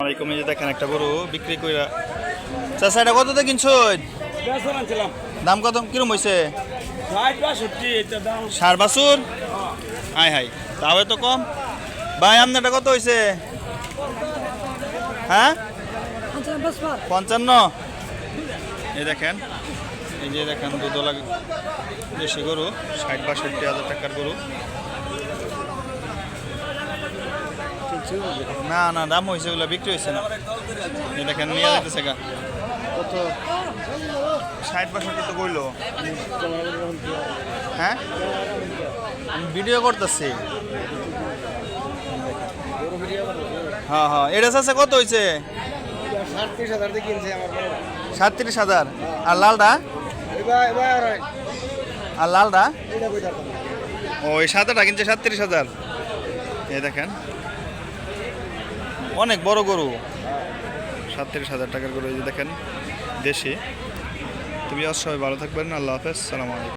আলাইকুম, এই যে দেখেন একটা গরু বিক্রি কইরা। চাচা এটা কততে কিনছো? দাম কত কিরম হয়েছে? 60 বাছুর। হাই হাই, তাও তো কম। ভাই আপনারটা কত হয়েছে? হ্যাঁ 55। এই দেখেন, এই যে দেখেন দুধওয়ালা দেশি গরু 60-62 হাজার টাকার গরু। না না, দাম হয়েছে, ওগুলো বিক্রি হয়েছে না। এই দেখেন নিয়ে যেতেছে গা কত 60-62 তো কইলো। হ্যাঁ আমি ভিডিও করতেছি। হ্যাঁ হ্যাঁ, এটা আছে কত হয়েছে? 37,000। আর লালটা? আর লালটা ওই সাদাটা কিনছে 37,000। এই দেখেন অনেক বড় গরু, 37,000 টাকার গরু। এই যে দেখেন দেশি। তুমি সবাই ভালো থাকবেন, আল্লাহ হাফেজ, সালাম আলাইকুম।